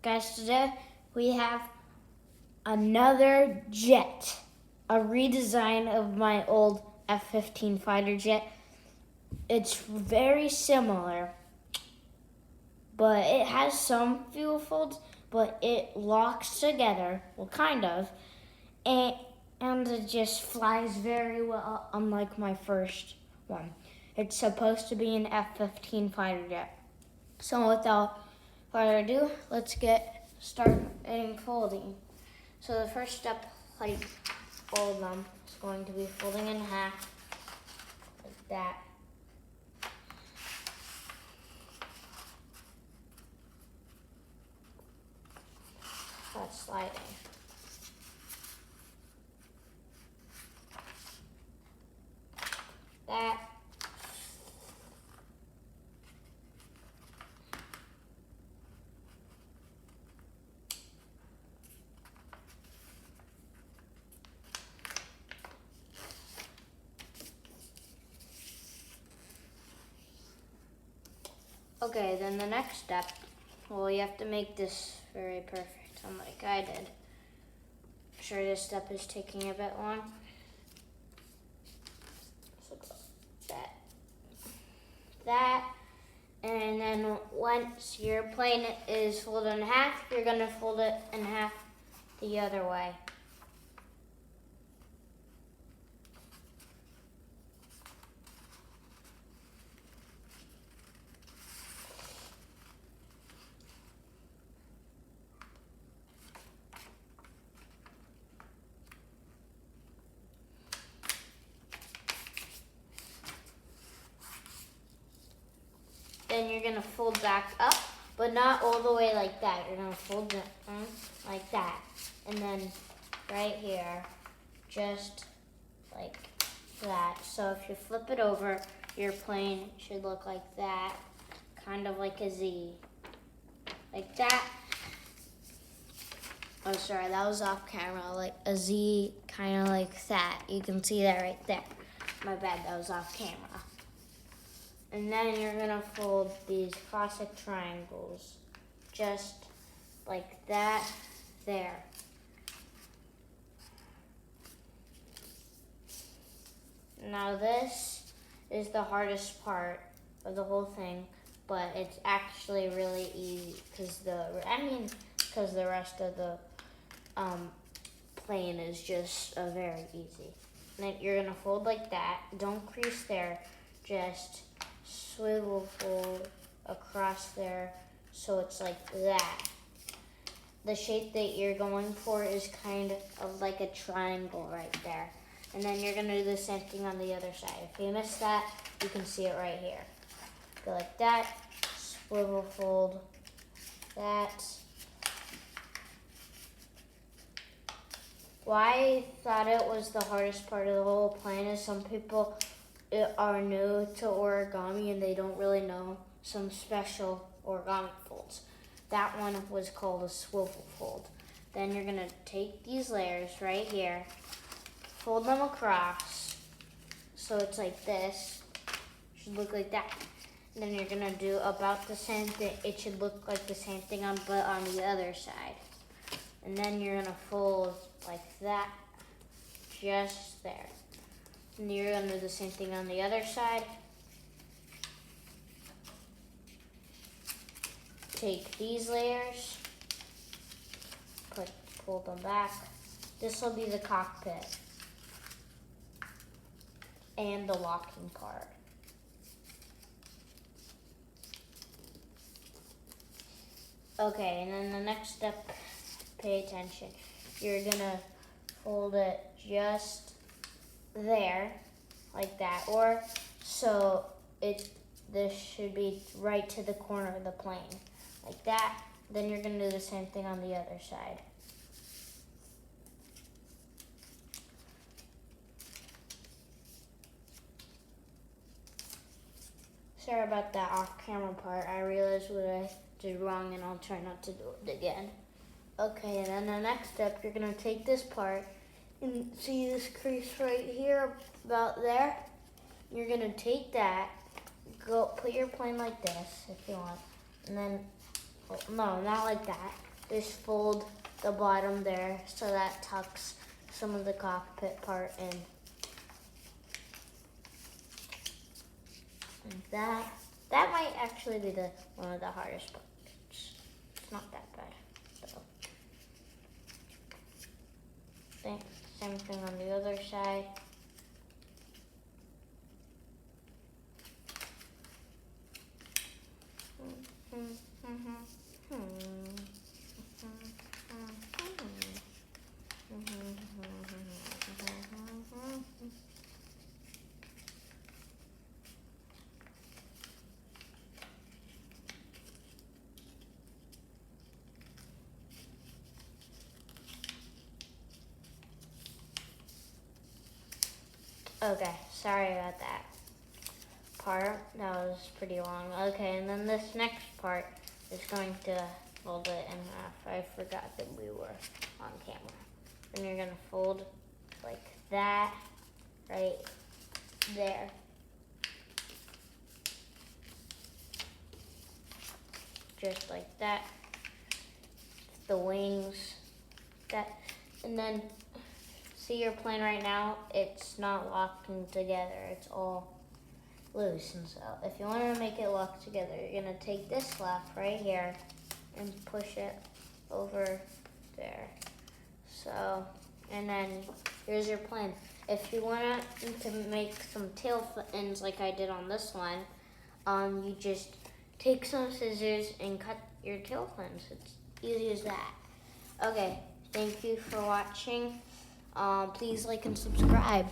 Guys, today we have another jet, a redesign of my old F-15 fighter jet. It's very similar, but it has some fuel folds, but it locks together, well, kind of, and it just flies very well, unlike my first one. It's supposed to be an F-15 fighter jet. So without further ado, let's get started folding. So the first step, like all of them, is going to be folding in half, like that. That's sliding. That. Okay, then the next step, well, you have to make this very perfect, unlike I did. I'm sure this step is taking a bit long. So go that, and then once your plane is folded in half, you're gonna fold it in half the other way. Then you're gonna fold back up, but not all the way like that. You're gonna fold it like that. And then right here, just like that. So if you flip it over, your plane should look like that, kind of like a Z. Like that. Oh, sorry, that was off camera. Like a Z, kind of like that. You can see that right there. My bad, that was off camera. And then you're gonna fold these classic triangles, just like that, there. Now this is the hardest part of the whole thing, but it's actually really easy because the rest of the plane is just very easy. And then you're gonna fold like that. Don't crease there, just swivel fold across there so it's like that. The shape that you're going for is kind of like a triangle right there. And then you're gonna do the same thing on the other side. If you miss that, you can see it right here. Go like that, swivel fold, that. Why I thought it was the hardest part of the whole plane is some people are new to origami and they don't really know some special origami folds. That one was called a swivel fold. Then you're gonna take these layers right here, fold them across, so it's like this. It should look like that. And then you're gonna do about the same thing. It should look like the same thing but on the other side. And then you're gonna fold like that, just there. And you're gonna do the same thing on the other side. Take these layers, pull them back. This will be the cockpit and the locking part. Okay, and then the next step, pay attention. You're gonna fold it just there, like that, or so this should be right to the corner of the plane, like that. Then you're gonna do the same thing on the other side. Sorry about that off-camera part. I realized what I did wrong and I'll try not to do it again. Okay, and then the next step, you're gonna take this part and see this crease right here, about there. You're gonna take that, go put your plane like this if you want, and then, oh, no, not like that. just fold the bottom there so that tucks some of the cockpit part in. And that might actually be one of the hardest parts. It's not that bad, though. Same thing on the other side. Okay, sorry about that part. That was pretty long. Okay, and then this next part is going to fold it in half. I forgot that we were on camera. Then you're gonna fold like that, right there. Just like that. The wings, and then see your plane right now, it's not locking together. It's all loose. And so if you want to make it lock together, you're going to take this flap right here and push it over there. So, and then here's your plane. If you want to make some tail ends like I did on this one, you just take some scissors and cut your tail fins. It's easy as that. Okay, thank you for watching. Please like and subscribe.